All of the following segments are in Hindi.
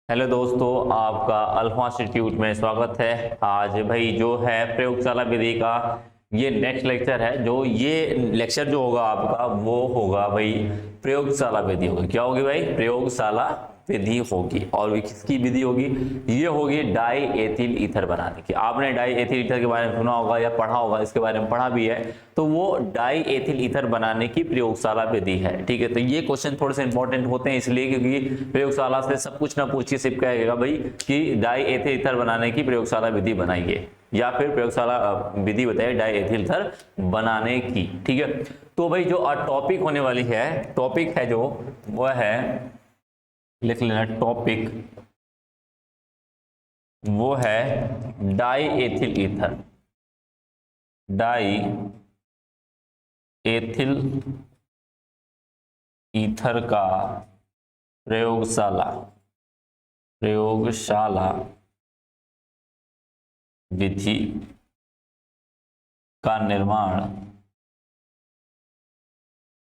हेलो दोस्तों, आपका अल्फा इंस्टीट्यूट में स्वागत है। आज भाई जो है प्रयोगशाला विधि का ये नेक्स्ट लेक्चर है। जो ये लेक्चर जो होगा आपका वो होगा भाई प्रयोगशाला विधि होगी। क्या होगी भाई? प्रयोगशाला विधि होगी। और ये किसकी विधि होगी? ये होगी डाई एथिल ईथर बनाने की। आपने डाई एथिल ईथर के बारे में सुना होगा या पढ़ा होगा, इसके बारे में पढ़ा भी है। तो वो डाई एथिल ईथर बनाने की प्रयोगशाला विधि है। ठीक है, तो ये क्वेश्चन थोड़े से इंपॉर्टेंट होते हैं इसलिए क्योंकि प्रयोगशाला से सब कुछ ना पूछिए, सिर्फ कहेगा भाई कि डाई एथिल ईथर बनाने की प्रयोगशाला विधि बनाइए या फिर प्रयोगशाला विधि बताइए डाई एथिल ईथर बनाने की। ठीक है, तो भाई जो टॉपिक होने वाली है, टॉपिक है जो वह है, लिख लेना टॉपिक, वो है die ethyl ether. Die ethyl ether का प्रयोगशाला विधि का निर्माण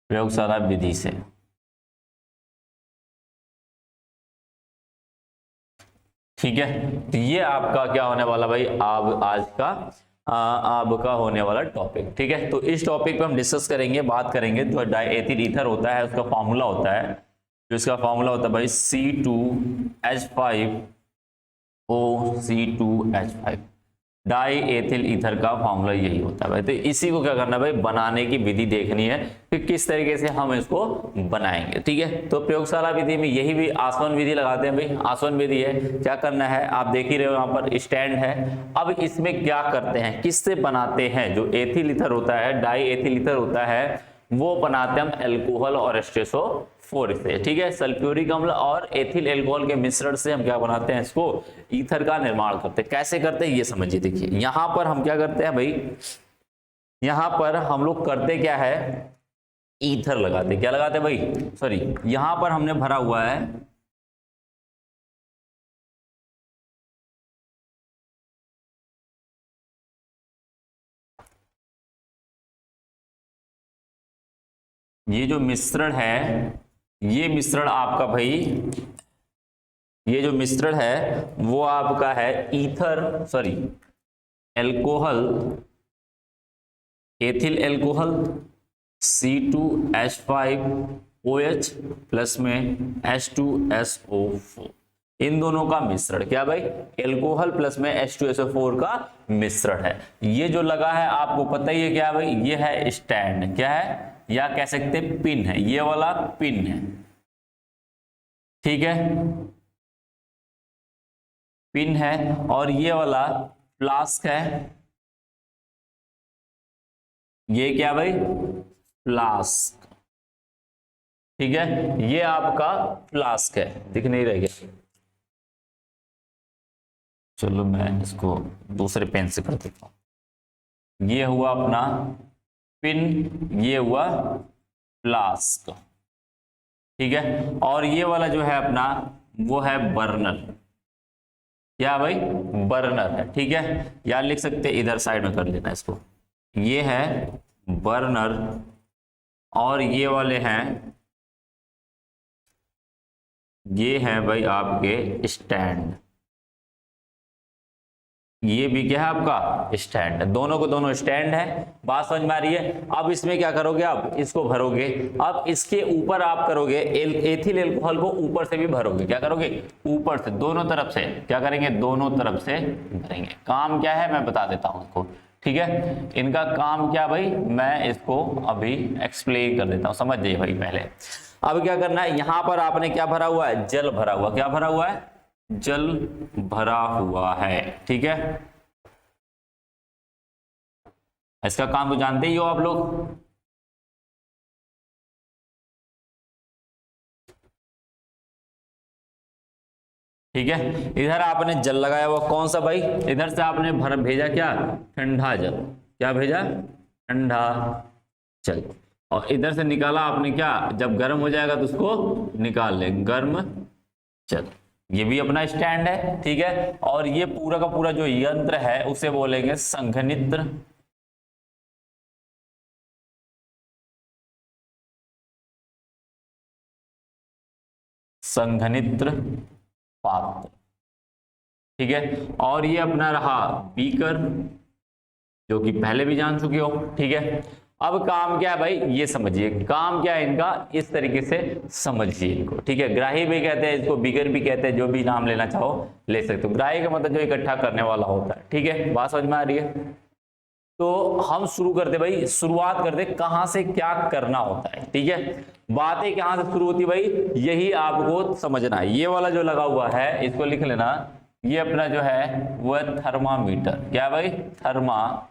प्रयोगशाला विधि से। ठीक है, तो ये आपका क्या होने वाला भाई, आज का आपका होने वाला टॉपिक। ठीक है, तो इस टॉपिक पे हम डिस्कस करेंगे, बात करेंगे जो डाई एथिल ईथर होता है उसका फॉर्मूला होता है। जो इसका फॉर्मूला होता है भाई C2H5O, डाई एथिल ईथर का फॉर्मूला यही होता है भाई। तो इसी को क्या करना है भाई, बनाने की विधि देखनी है कि किस तरीके से हम इसको बनाएंगे। ठीक है, तो प्रयोगशाला विधि में यही भी आसवन विधि लगाते हैं भाई। आसवन विधि है, क्या करना है आप देख ही रहे हो, यहाँ पर स्टैंड है। अब इसमें क्या करते हैं, किससे बनाते हैं? जो एथिल ईथर होता है, डाई एथिल ईथर होता है, वो बनाते हैं हम एल्कोहल और एस्टेसोफोर से। ठीक है, सल्फ्यूरिक अम्ल और एथिल एल्कोहल के मिश्रण से हम क्या बनाते हैं, इसको ईथर का निर्माण करते हैं। कैसे करते हैं ये समझिए। देखिए यहां पर हम क्या करते हैं भाई, यहां पर हम लोग करते क्या है, ईथर लगाते। क्या लगाते हैं भाई, सॉरी, यहां पर हमने भरा हुआ है ये जो मिश्रण है, ये मिश्रण आपका भाई, ये जो मिश्रण है वो आपका है ether, sorry, alcohol, ethyl alcohol C2H5OH plus में H2SO4, इन दोनों का मिश्रण। क्या भाई, एल्कोहल प्लस में H2SO4 का मिश्रण है। ये जो लगा है आपको पता ही है क्या भाई, ये है स्टैंड। क्या है, या कह सकते हैं पिन है, ये वाला पिन है। ठीक है, पिन है। और ये वाला फ्लास्क है। ये क्या भाई, फ्लास्क। ठीक है, ये आपका फ्लास्क है, दिख नहीं रह गया, चलो मैं इसको दूसरे पेन से कर देता हूं। ये हुआ अपना पिन, ये हुआ फ्लास्क। ठीक है, और ये वाला जो है अपना वो है बर्नर। क्या भाई, बर्नर है। ठीक है, या लिख सकते इधर साइड में कर लेना इसको, ये है बर्नर और ये वाले हैं, ये है भाई आपके स्टैंड। ये भी क्या है आपका स्टैंड, दोनों को दोनों स्टैंड है। बात समझ में आ रही है? अब इसमें क्या करोगे, आप इसको भरोगे। अब इसके ऊपर आप करोगे एथिल एल्कोहल को ऊपर से भी भरोगे। क्या करोगे, ऊपर से, दोनों तरफ से क्या करेंगे, दोनों तरफ से भरेंगे। काम क्या है मैं बता देता हूं इसको। ठीक है, इनका काम क्या भाई, मैं इसको अभी एक्सप्लेन कर देता हूं, समझ जाइए भाई पहले। अब क्या करना है, यहां पर आपने क्या भरा हुआ है, जल भरा हुआ। क्या भरा हुआ है, जल भरा हुआ है। ठीक है, इसका काम तो जानते ही हो आप लोग। ठीक है, इधर आपने जल लगाया हुआ, कौन सा भाई, इधर से आपने भर भेजा क्या, ठंडा जल। क्या भेजा, ठंडा जल। और इधर से निकाला आपने क्या, जब गर्म हो जाएगा तो उसको निकाल ले, गर्म जल। ये भी अपना स्टैंड है। ठीक है, और ये पूरा का पूरा जो यंत्र है उसे बोलेंगे संघनित्र। संघनित्र पात्र, ठीक है। और ये अपना रहा बीकर, जो कि पहले भी जान चुके हो, ठीक है। अब काम क्या है भाई, ये समझिए काम क्या है इनका, इस तरीके से समझिए इनको, ठीक है। ग्राही भी कहते हैं इसको, बीकर भी कहते हैं, जो भी नाम लेना चाहो ले सकते हो। ग्राही का मतलब जो इकट्ठा करने वाला होता है, ठीक है। बात समझ में आ रही है। तो हम शुरू करते भाई, शुरुआत करते कहां से क्या करना होता है, ठीक है। बातें कहां से शुरू होती भाई, यही आपको समझना है। ये वाला जो लगा हुआ है इसको लिख लेना, ये अपना जो है वो है थर्मामीटर। क्या भाई, थर्मामीटर,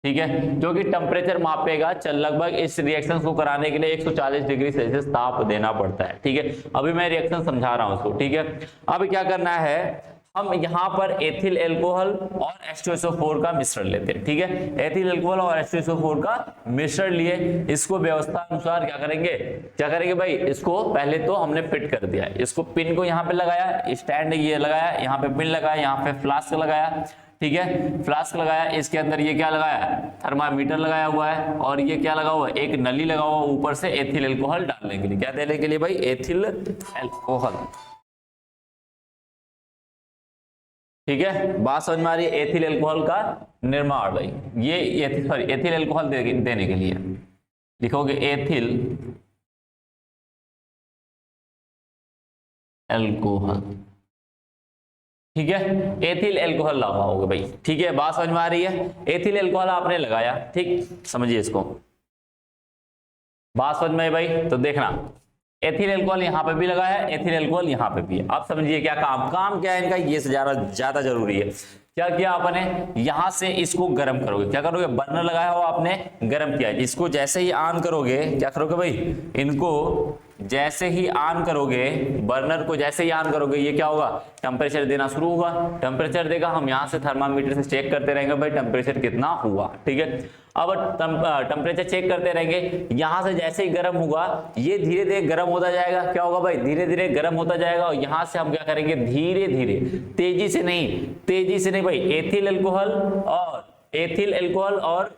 ठीक है, जो कि टेम्परेचर मापेगा। चल लगभग इस रिएक्शन को कराने के लिए 140 डिग्री सेल्सियस ताप देना पड़ता है, ठीक है। अभी मैं रिएक्शन समझा रहा हूं उसको, ठीक है। अब क्या करना है, हम यहाँ पर एथिल एल्कोहल और H2SO4 का मिश्रण लेते हैं, ठीक है। एथिल एल्कोहल और H2SO4 का मिश्रण लिए, इसको व्यवस्था अनुसार क्या करेंगे भाई, इसको पहले तो हमने फिट कर दिया, इसको पिन को यहाँ पे लगाया, स्टैंड ये लगाया, यहाँ पे पिन लगाया, यहाँ पे फ्लास्क लगाया, ठीक है। फ्लास्क लगाया, इसके अंदर ये क्या लगाया, थर्मामीटर लगाया हुआ है, और ये क्या लगा हुआ है, एक नली लगा हुआ ऊपर से एथिल एल्कोहल डालने के लिए। क्या देने के लिए भाई, एथिल एल्कोहल, ठीक है। बात समझ में आ रही है। एथिल एल्कोहल का निर्माण भाई, ये एथिल एल्कोहल देने के लिए लिखोगे एथिल एल्कोहल, ठीक है। एथिल एल्कोहल लगाओगे भाई, ठीक है। बात समझ में आ रही है। एथिल एल्कोहल आपने लगाया, ठीक, समझिए इसको। बात समझ में भाई, तो देखना एथिल एल्कोहल यहां पे भी लगाया है, एथिल एल्कोहल यहां पे भी है। आप समझिए क्या काम क्या है इनका, ये से ज्यादा जरूरी है। क्या किया आपने, यहां से इसको गर्म करोगे, क्या करोगे, बर्नर लगाया हो आपने, गर्म किया, इसको जैसे ही ऑन करोगे, क्या करोगे भाई, इनको जैसे ही ऑन करोगे, बर्नर को जैसे ही ऑन करोगे, ये क्या होगा, टेम्परेचर देना शुरू होगा। टेम्परेचर देगा, हम यहाँ से थर्मामीटर से चेक करते रहेंगे भाई टेम्परेचर कितना हुआ, ठीक है। अब टेम्परेचर चेक करते रहेंगे, यहां से जैसे ही गर्म होगा, ये धीरे धीरे गर्म होता जाएगा। क्या होगा भाई, धीरे धीरे गर्म होता जाएगा, और यहां से हम क्या करेंगे, धीरे धीरे, तेजी से नहीं भाई, एथिल एल्कोहल और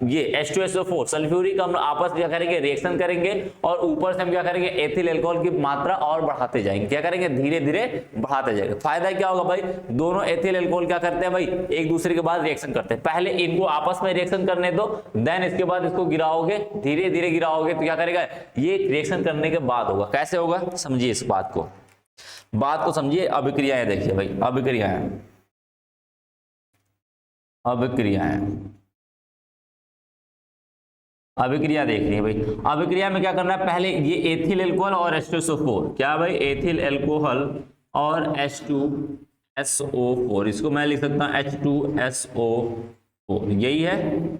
ये H2SO4 सल्फ्यूरिक हम आपस में क्या करेंगे, रिएक्शन करेंगे, और ऊपर से हम क्या करेंगे, एथिल एल्कोहल की मात्रा और बढ़ाते जाएंगे। क्या करेंगे, धीरे धीरे बढ़ाते जाएंगे। फायदा क्या होगा भाई, दोनों एथिल एल्कोहल क्या करते हैं भाई, एक दूसरे के बाद रिएक्शन करते हैं। पहले इनको आपस में रिएक्शन करने दो, देन इसके बाद इसको गिराओगे, धीरे धीरे गिराओगे, तो क्या करेगा, ये रिएक्शन करने के बाद होगा। कैसे होगा, समझिए इस बात को समझिए। अभिक्रियाएं देखिए भाई, अभिक्रिया देखनी है भाई। अभिक्रिया में क्या करना है, पहले ये एथिल एल्कोहल और H2SO4, क्या भाई, एथिल एल्कोहल और H2SO4, इसको मैं लिख सकता हूं H2SO4,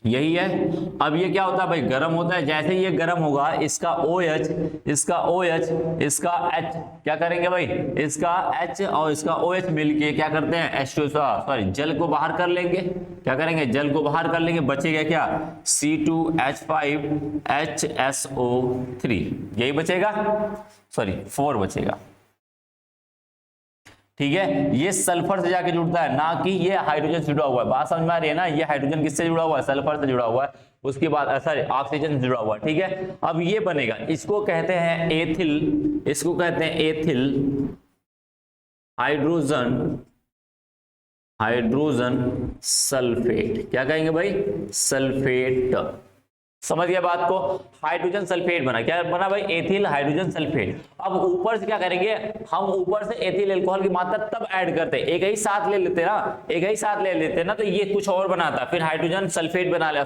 यही है। अब ये क्या होता है भाई, गर्म होता है। जैसे ये गर्म होगा, इसका OH, इसका H, क्या करेंगे भाई, इसका H और इसका OH मिलके क्या करते हैं, जल को बाहर कर लेंगे। क्या करेंगे, जल को बाहर कर लेंगे, बचेगा क्या, C2H5HSO3, यही बचेगा, 4 बचेगा, ठीक है। ये सल्फर से जाके जुड़ता है, ना कि ये हाइड्रोजन से जुड़ा हुआ है। बात समझ में आ रही है ना, ये हाइड्रोजन किससे जुड़ा हुआ है, सल्फर से जुड़ा हुआ है, उसके बाद ऑक्सीजन से जुड़ा हुआ है, ठीक है। अब ये बनेगा, इसको कहते हैं एथिल हाइड्रोजन सल्फेट। क्या कहेंगे भाई, सल्फेट। समझ गया बात को, हाइड्रोजन सल्फेट बना। क्या बना भाई, एथिल हाइड्रोजन सल्फेट। अब ऊपर से क्या करेंगे, हम ऊपर से एथिल एल्कोहल की मात्रा तब ऐड करते हैं, एक ही साथ ले लेते ना, तो ये कुछ और बनाता, फिर हाइड्रोजन सल्फेट बना लिया,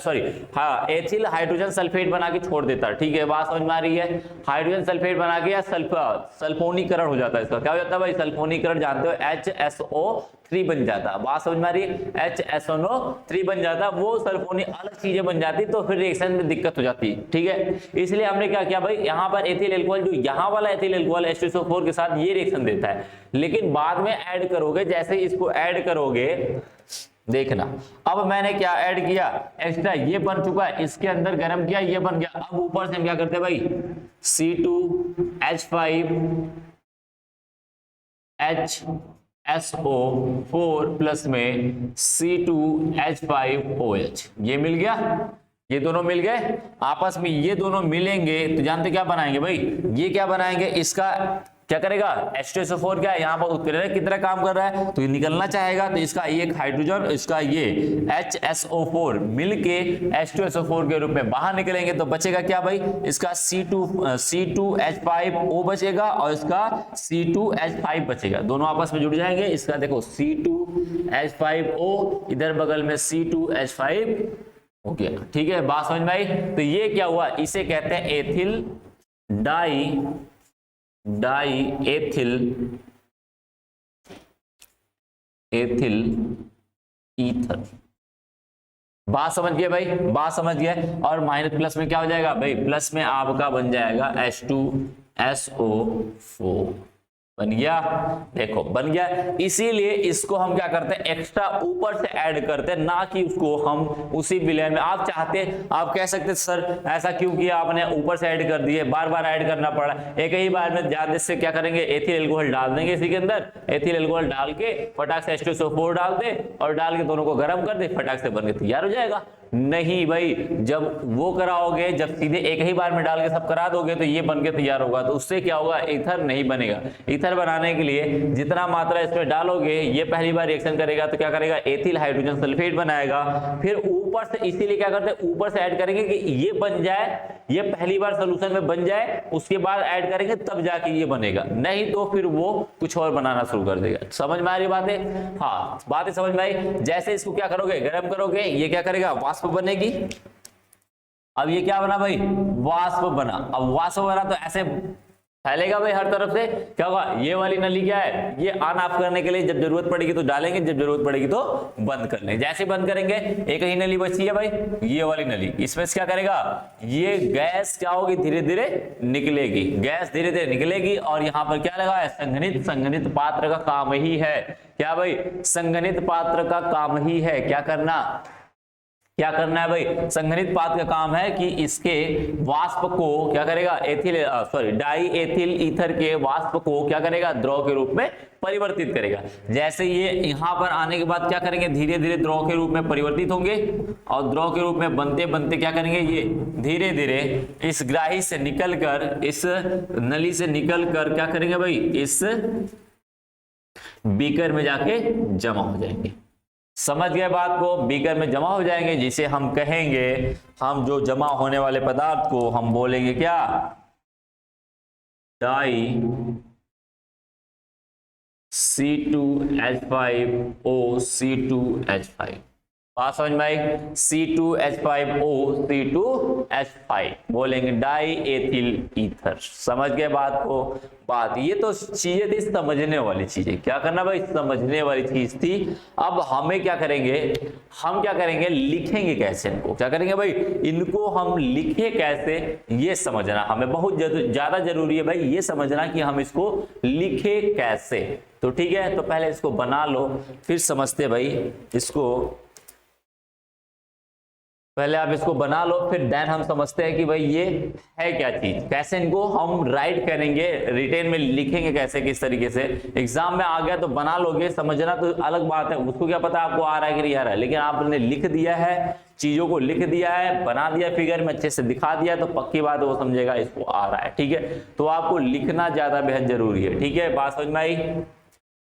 एथिल हाइड्रोजन सल्फेट बना के छोड़ देता, ठीक है। बात समझ में आ रही है। हाइड्रोजन सल्फेट बना के या सल्फोनीकरण हो जाता है इसका। क्या हो जाता है भाई, सल्फोनीकरण जानते हो, HSO3 बन जाता। बात समझ में आ रही है, HSO3 बन जाता, वो सल्फोनी अलग चीजें बन जाती, तो फिर रिएक्शन में दिक्कत हो जाती, ठीक है। इसलिए हमने क्या किया भाई, यहाँ पर एथिल एल्कोहल, जो यहाँ वाला एथिल एल्कोहल H2SO4 के साथ ये रिएक्शन देता है, लेकिन बाद में ऐड करोगे, जैसे इसको ऐड करोगे, देखना। अब मैंने क्या ऐड किया, एक्स्ट्रा ये बन चुका है, इसके अंदर गर्म किया, ये बन गया। अब ऊपर से हम क्या करते हैं भाई, C2H5HSO4 प्लस में C2H5OH, ये मिल गया, ये दोनों मिल गए आपस में, ये दोनों मिलेंगे तो जानते क्या बनाएंगे भाई, ये क्या बनाएंगे, इसका क्या करेगा H2SO4 क्या है यहाँ पर उत्प्रेरक की तरह काम कर रहा है, तो ये निकलना चाहेगा, तो इसका ये एक हाइड्रोजन, इसका ये HSO4 मिलके H2SO4 के रूप में बाहर निकलेंगे, तो बचेगा क्या भाई, इसका C2H5O बचेगा और इसका C2H5 बचेगा, दोनों आपस में जुड़ जाएंगे। इसका देखो C2H5O, इधर बगल में C2H5 हो गया, ठीक है, बात समझ में आई। तो ये क्या हुआ, इसे कहते हैं एथिल एथिल ईथर। बात समझ गए भाई, बात समझ गए। और माइनस प्लस में क्या हो जाएगा भाई, प्लस में आपका बन जाएगा H2SO4, बन गया, देखो बन गया। इसीलिए इसको हम क्या करते हैं, एक्स्ट्रा ऊपर से ऐड करते हैं, ना कि उसको हम उसी विलयन में। आप चाहते, आप कह सकते सर ऐसा क्यों किया आपने, ऊपर से ऐड कर दिए, बार बार ऐड करना पड़ा, एक ही बार में ज्यादा से क्या करेंगे, एथिल एल्कोहल डाल देंगे इसी के अंदर, एथिल एल्कोहल डाल के फटाक से H2SO4 डाल दे और डाल के दोनों को गर्म कर दे, फटाक से बन के तैयार हो जाएगा। नहीं भाई, जब वो कराओगे, जब सीधे एक ही बार में डाल के सब करा दोगे तो ये बन के तैयार होगा, तो उससे क्या होगा, ईथर नहीं बनेगा। ईथर बनाने के लिए जितना मात्रा इसमें डालोगे, ये पहली बार रिएक्शन करेगा तो क्या करेगा, एथिल हाइड्रोजन सल्फेट बनाएगा, फिर ऊपर से, इसीलिए क्या करते हैं ऊपर से ऐड करेंगे कि ये बन जाए, ये पहली बार सोल्यूशन में बन जाए, उसके बाद ऐड करेंगे तब जाके ये बनेगा, नहीं तो फिर वो कुछ और बनाना शुरू कर देगा। समझ में आ रही बातें, हाँ बातें समझ में आई। जैसे इसको क्या करोगे, गर्म करोगे, ये क्या करेगा, वाष्प बनेगी। अब ये क्या बना भाई, वाष्प बना। अब वाष्प बना तो ऐसे फैलेगा भाई हर तरफ से, क्या होगा, ये वाली नली क्या है, ये ऑन ऑफ करने के लिए जब जरूरत पड़ेगी तो डालेंगे, जब जरूरत पड़ेगी तो बंद कर लेंगे। जैसे बंद करेंगे, एक ही नली बची है भाई, ये वाली नली, इसमें से क्या करेगा, ये गैस क्या होगी, धीरे धीरे निकलेगी, गैस धीरे धीरे निकलेगी। और यहाँ पर क्या लगा है, संघनित, संघनित पात्र का काम ही है, क्या भाई, संघनित पात्र का काम ही है, क्या करना, क्या करना है भाई, संघनित पात्र का काम है कि इसके वाष्प को क्या करेगा, डाई एथिल ईथर के वाष्प को क्या करेगा, द्रव के रूप में परिवर्तित करेगा। जैसे ये यहाँ पर आने के बाद क्या करेंगे, धीरे धीरे द्रव के रूप में परिवर्तित होंगे, और द्रव के रूप में बनते बनते क्या करेंगे, ये धीरे धीरे इस ग्राही से निकलकर, इस नली से निकलकर क्या करेंगे भाई, इस बीकर में जाके जमा हो जाएंगे। समझ गए बात को, बीकर में जमा हो जाएंगे, जिसे हम कहेंगे, हम जो जमा होने वाले पदार्थ को हम बोलेंगे क्या, डाई C2H5O C2H5। बात समझ में आई, C2H5O C2H5 बोलेंगे डाई एथिल ईथर। समझ गए बात को, बात ये तो चीजें थी समझने वाली चीजें, क्या करना भाई, समझने वाली चीज थी। अब हमें क्या करेंगे, हम क्या करेंगे, लिखेंगे कैसे इनको, क्या करेंगे भाई, इनको हम लिखे कैसे, ये समझना हमें बहुत ज्यादा जरूरी है भाई, ये समझना कि हम इसको लिखे कैसे। तो ठीक है, तो पहले इसको बना लो, फिर समझते भाई इसको, पहले आप इसको बना लो, फिर देन हम समझते हैं कि भाई ये है क्या चीज, कैसे इनको हम राइट करेंगे, रिटेन में लिखेंगे कैसे, किस तरीके से। एग्जाम में आ गया तो बना लोगे, समझना तो अलग बात है, उसको क्या पता आपको आ रहा है कि नहीं आ रहा है, लेकिन आपने लिख दिया है, चीजों को लिख दिया है, बना दिया, फिगर में अच्छे से दिखा दिया, तो पक्की बात है वो समझेगा इसको आ रहा है। ठीक है, तो आपको लिखना ज्यादा बेहद जरूरी है। ठीक है, बात समझ में आई।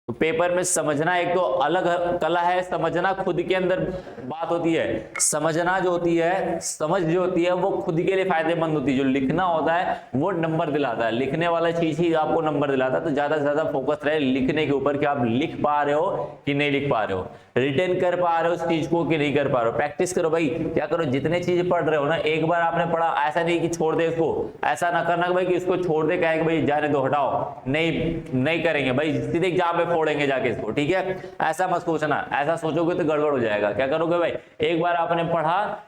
तो पेपर में समझना एक तो अलग कला है, समझना खुद के अंदर बात होती है, समझना जो होती है, समझ जो होती है वो खुद के लिए फायदेमंद होती है, जो लिखना होता है वो नंबर दिलाता है, लिखने वाला चीज ही आपको नंबर दिलाता है। तो ज्यादा से ज्यादा फोकस रहे लिखने के ऊपर कि आप लिख पा रहे हो कि नहीं लिख पा रहे हो, रिटेन कर पा रहे हो उस चीज को कि नहीं कर पा रहे हो। प्रैक्टिस करो भाई, क्या करो, जितने चीज पढ़ रहे हो ना, एक बार आपने पढ़ा, ऐसा नहीं कि छोड़ दे इसको, ऐसा ना करना भाई कि इसको छोड़ दे, कहेंगे भाई जाने दो हटाओ, नहीं करेंगे भाई, सीधे एग्जाम में फोड़ेंगे जाके इसको। ठीक है, ऐसा मत सोचना, ऐसा सोचोगे तो गड़बड़ हो जाएगा। क्या करोगे भाई, एक बार आपने पढ़ा,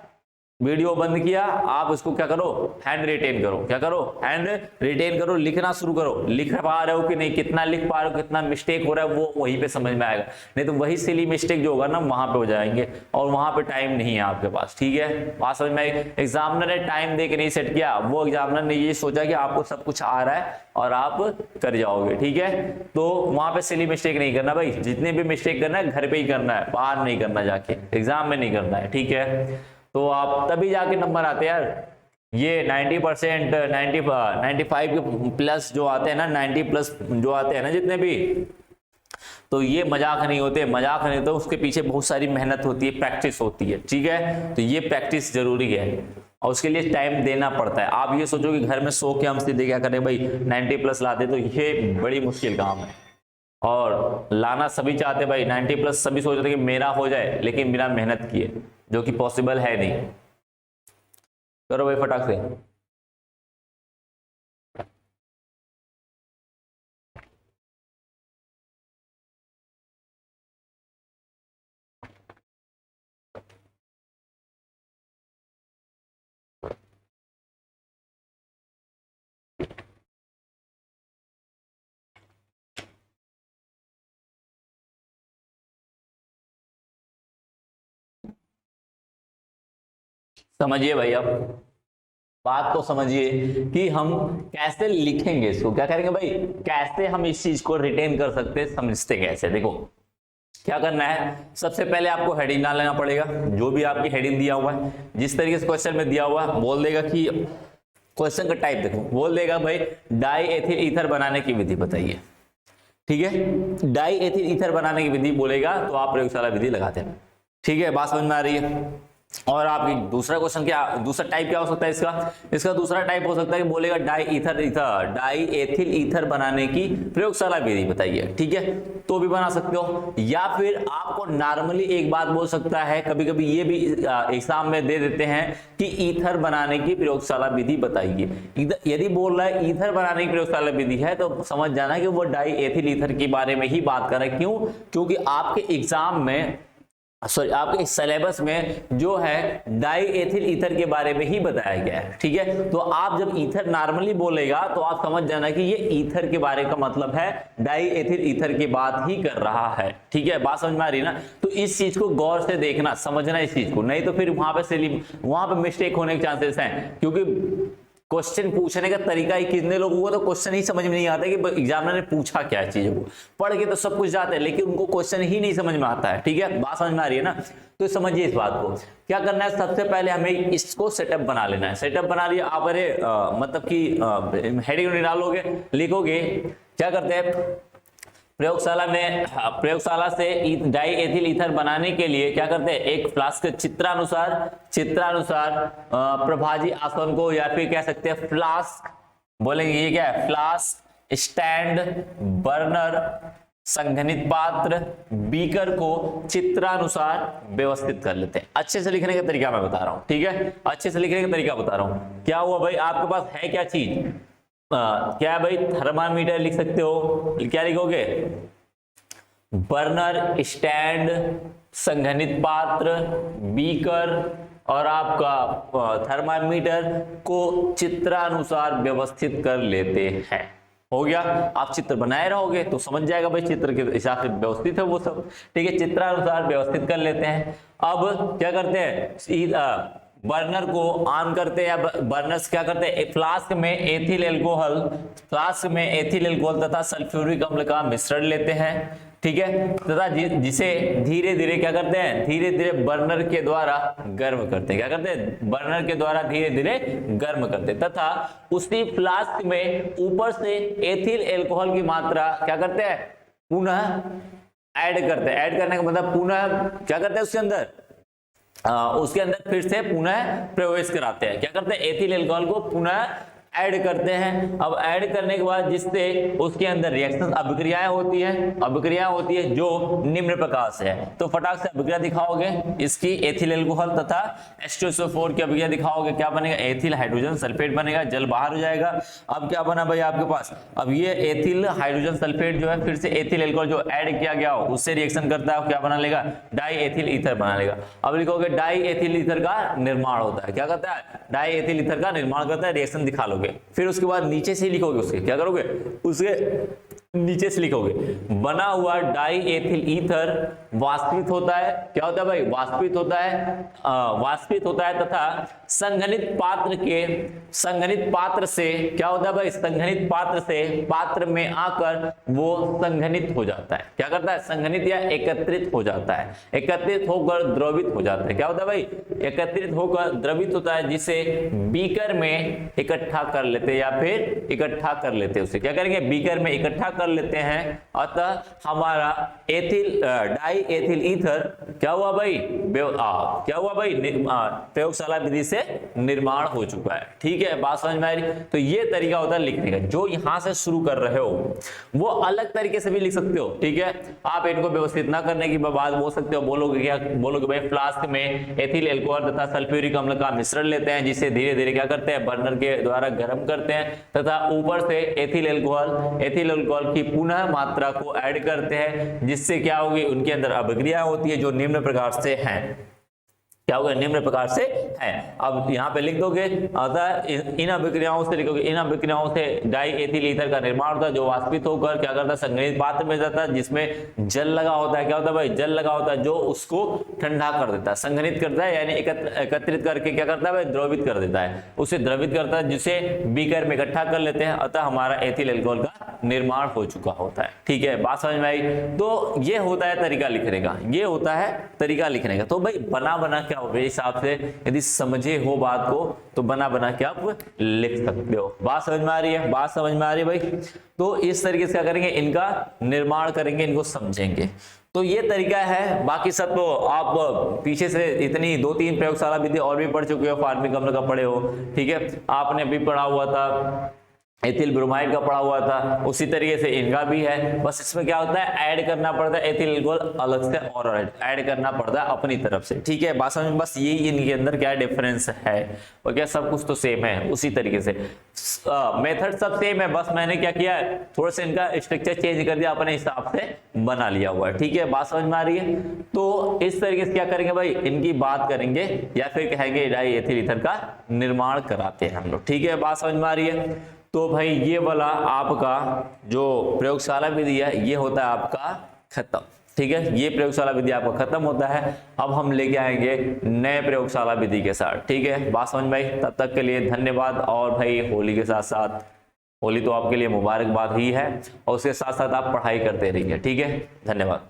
वीडियो बंद किया, आप इसको क्या करो, हैंड रिटेन करो, क्या करो, हैंड रिटेन करो, लिखना शुरू करो, लिख पा रहे हो कि नहीं, कितना लिख पा रहे हो, कितना मिस्टेक हो रहा है वो वहीं पे समझ में आएगा, नहीं तो वही सिली मिस्टेक जो होगा ना वहां पे हो जाएंगे, और वहां पे टाइम नहीं है आपके पास। ठीक है, बात समझ में आई। एग्जामिनर ने टाइम दे के नहीं सेट किया, वो एग्जामिनर ने ये सोचा कि आपको सब कुछ आ रहा है और आप कर जाओगे। ठीक है, तो वहां पे सिली मिस्टेक नहीं करना भाई, जितने भी मिस्टेक करना है घर पे ही करना है, बाहर नहीं करना, जाके एग्जाम में नहीं करना है। ठीक है, तो आप तभी जाके नंबर आते हैं यार। ये 90%, 95 के प्लस जो आते हैं ना, 90 प्लस जो आते हैं ना जितने भी, तो ये मजाक नहीं होते, मजाक नहीं तो उसके पीछे बहुत सारी मेहनत होती है, प्रैक्टिस होती है, ठीक है। तो ये प्रैक्टिस जरूरी है और उसके लिए टाइम देना पड़ता है। आप ये सोचो कि घर में सो के हम सीधे क्या करें भाई 90 प्लस लाते, तो ये बड़ी मुश्किल काम है और लाना सभी चाहते भाई 90 प्लस, सभी सोच रहे कि मेरा हो जाए, लेकिन बिना मेहनत किए, जो कि पॉसिबल है नहीं। करो भाई फटाक से। समझिए भाई, अब बात तो समझिए कि हम कैसे लिखेंगे इसको, क्या करेंगे भाई, कैसे हम इस चीज को रिटेन कर सकते हैं, समझते कैसे। देखो क्या करना है, सबसे पहले आपको हेडिंग डाल लेना पड़ेगा। जो भी आपकी हेडिंग दिया हुआ है, जिस तरीके से क्वेश्चन में दिया हुआ है, बोल देगा कि क्वेश्चन का टाइप देखो, बोल देगा भाई डाई एथिल ईथर बनाने की विधि बताइए, ठीक है। डाई एथिल ईथर बनाने की विधि बोलेगा तो आप प्रयोगशाला विधि लगाते हैं, ठीक है। बात समझ में आ रही है। और आपकी दूसरा क्वेश्चन क्या, दूसरा टाइप क्या हो सकता है इसका दूसरा टाइप हो सकता है कि बोलेगा डाई एथिल ईथर बनाने की प्रयोगशाला विधि बताइए, ठीक है, तो भी बना सकते हो। या फिर आपको नॉर्मली एक बात बोल सकता है, कभी कभी ये भी एग्जाम में दे देते हैं कि ईथर बनाने की प्रयोगशाला विधि बताइए। यदि बोल रहा है ईथर बनाने की प्रयोगशाला विधि है तो समझ जाना कि वो डाई एथिल ईथर के बारे में ही बात कर रहा है। क्यों? क्योंकि आपके एग्जाम में, सॉरी, आपके सिलेबस में जो है डाई एथिल ईथर के बारे में ही बताया गया है, ठीक है। तो आप जब ईथर नॉर्मली बोलेगा तो आप समझ जाना कि ये ईथर के बारे का मतलब है, डाई एथिल ईथर की बात ही कर रहा है, ठीक है। बात समझ में आ रही ना। तो इस चीज को गौर से देखना, समझना इस चीज को, नहीं तो फिर वहां पे मिस्टेक होने के चांसेस हैं। क्योंकि क्वेश्चन पूछने का तरीका ही, कितने लोगों को तो क्वेश्चन ही समझ में नहीं आता कि एग्जामिनर ने पूछा क्या है। चीजों को पढ़ के तो सब कुछ जाते हैं, लेकिन उनको क्वेश्चन ही नहीं समझ में आता है, ठीक है। बात समझ में आ रही है ना। तो समझिए इस बात को, क्या करना है, सबसे पहले हमें इसको सेटअप बना लेना है। सेटअप बना लिया आप, अरे मतलब कि हेडिंग निकालोगे, लिखोगे, क्या करते हैं प्रयोगशाला से डाई एथिल ईथर बनाने के लिए क्या करते हैं, एक फ्लास्क चित्रानुसार प्रभाजी आसवन को, या फिर कह सकते हैं फ्लास्क, बोलेंगे ये क्या है, फ्लास्क, स्टैंड, बर्नर, संघनित पात्र, बीकर को चित्रानुसार व्यवस्थित कर लेते हैं। अच्छे से लिखने का तरीका मैं बता रहा हूं, ठीक है, अच्छे से लिखने का तरीका बता रहा हूं। क्या हुआ भाई, आपके पास है क्या चीज, क्या है भाई, थर्मामीटर लिख सकते हो, क्या लिखोगे, बर्नर, स्टैंड, संघनित पात्र, बीकर और आपका थर्मामीटर को चित्रानुसार व्यवस्थित कर लेते हैं। हो गया, आप चित्र बनाए रहोगे तो समझ जाएगा भाई चित्र के हिसाब से व्यवस्थित है वो सब, ठीक है। चित्रानुसार व्यवस्थित कर लेते हैं। अब क्या करते हैं, बर्नर को ऑन करते हैं, या बर्नर्स क्या करते हैं, फ्लास्क में एथिल एल्कोहल तथा सल्फ्यूरिक अम्ल का मिश्रण लेते हैं, ठीक है, तथा जिसे धीरे धीरे क्या करते हैं, धीरे धीरे बर्नर के द्वारा गर्म करते हैं, क्या करते हैं, बर्नर के द्वारा धीरे धीरे गर्म करते हैं, तथा उसी फ्लास्क में ऊपर से एथिल एल्कोहल की मात्रा क्या करते हैं, पुनः ऐड करते हैं। ऐड करने का मतलब पुनः क्या करते हैं, उसके अंदर फिर से पुनः प्रवेश कराते हैं, क्या करते हैं, एथिल एल्कोहल को पुनः ऐड करते हैं। अब ऐड करने के बाद जिससे उसके अंदर रिएक्शन अभिक्रियाएं होती है जो निम्न प्रकार से है। तो फटाक से अभिक्रिया दिखाओगे, इसकी एथिल एल्कोहल तथा H2SO4 की अभिक्रिया दिखाओगे, क्या बनेगा, एथिल हाइड्रोजन सल्फेट बनेगा, जल बाहर हो जाएगा। अब क्या बना भाई आपके पास, अब ये एथिल हाइड्रोजन सल्फेट जो है फिर से एथिल एल्कोहल जो ऐड किया गया हो उससे रिएक्शन करता है, क्या बना लेगा, डाई एथिल ईथर बना लेगा। अब लिखोगे डाई एथिल ईथर का निर्माण होता है, क्या करता है, डाई एथिल ईथर का निर्माण करता है, रिएक्शन दिखा लोगे। फिर उसके बाद नीचे से लिखोगे, उसके क्या करोगे, उसके नीचे से लिखोगे, बना हुआ डाई एथिल ईथर वाष्पित होता है। क्या होता है भाई? वाष्पित होता है, वाष्पित होता है तथा संघनित पात्र से क्या होता है भाई? संघनित पात्र से पात्र में आकर वो संघनित हो जाता है। क्या करता है? संघनित या एकत्रित हो जाता है, एकत्रित होकर द्रवित हो जाता है। क्या होता है भाई? एकत्रित होकर द्रवित होता है, जिसे बीकर में इकट्ठा कर लेते हैं या फिर इकट्ठा कर लेते हैं। उसे क्या करेंगे? बीकर में इकट्ठा कर लेते हैं। अतः हमारा एथिल डाई एथिल ईथर क्या हुआ भाई? क्या हुआ भाई? प्रयोगशाला विधि से निर्माण हो चुका है। ठीक है, बात समझ में आ रही? तो ये तरीका होता है लिखने का। जो यहां से शुरू कर रहे हो वो अलग तरीके से भी लिख सकते हो। ठीक है, आप इनको व्यवस्थित ना करने की बाद बोल सकते हो, बोलोगे क्या? बोलोगे भाई फ्लास्क में एथिल एल्कोहल तथा सल्फ्यूरिक अम्ल का मिश्रण लेते हैं, जिसे धीरे धीरे क्या करते हैं? बर्नर के द्वारा गर्म करते हैं तथा ऊपर से एथिल एल्कोहल की पुनः मात्रा को ऐड करते हैं, जिससे क्या होगी? उनके अंदर अभिक्रिया होती है जो निम्न प्रकार से हैं। क्या होगा? निम्न प्रकार से है। अब यहाँ पे लिख दोगे, अतः इन अभिक्रियाओं से लिखोगे, इन अभिक्रियाओं से डाई एथिल ईथर का निर्माण होता है, जो वाष्पित होकर क्या करता है? संघनित पात्र में जाता है, जिसमें जल लगा होता है। क्या होता है भाई? जल लगा होता है, जो उसको ठंडा कर देता है, संघनित करता है, यानी एकत्रित करके क्या करता है भाई? द्रवित कर देता है, उसे द्रवित करता है, जिसे बीकर में इकट्ठा कर लेते हैं। अतः हमारा एथिल एल्कोहल का निर्माण हो चुका होता है। ठीक है, बात समझ में आई? तो ये होता है तरीका लिखने का, ये होता है तरीका लिखने का। तो भाई बना क्या मेरे हिसाब से यदि समझे हो बात को तो बना के आप लिख सकते हो। बात समझ में आ रही है? बात समझ में आ रही है भाई? तो इस तरीके से क्या करेंगे? इनका निर्माण करेंगे, इनको समझेंगे। तो ये तरीका है। बाकी सब तो आप पीछे से इतनी 2-3 प्रयोगशाला विधि और भी पढ़ चुके हो, फार्मिक अम्ल का पढ़े हो। ठीक है, आपने भी पढ़ा हुआ था, एथिल ब्रोमाइड का पड़ा हुआ था, उसी तरीके से इनका भी है। बस इसमें क्या होता है? ऐड करना पड़ता है एथिल एल्कोहल अलग से और ऐड करना पड़ता है अपनी तरफ से। ठीक है, बात समझ में? बस यही इनके अंदर क्या डिफरेंस है, और क्या सब कुछ तो सेम है उसी तरीके से। मेथड सब सेम है, बस मैंने क्या किया है? थोड़ा सा इनका स्ट्रक्चर चेंज कर दिया, अपने हिसाब से बना लिया हुआ है। ठीक है, बात समझ में आ रही है? तो इस तरीके से क्या करेंगे भाई? इनकी बात करेंगे या फिर कहेंगे डाई एथिल ईथर का निर्माण कराते हैं हम लोग। ठीक है, बात समझ में आ रही है? तो भाई ये वाला आपका जो प्रयोगशाला विधि है ये होता है आपका खत्म। ठीक है, ये प्रयोगशाला विधि आपका खत्म होता है। अब हम लेके आएंगे नए प्रयोगशाला विधि के साथ। ठीक है, बात समझ में आई? तब तक के लिए धन्यवाद। और भाई होली के साथ साथ, होली तो आपके लिए मुबारकबाद ही है, और उसके साथ साथ आप पढ़ाई करते रहिए। ठीक है, धन्यवाद।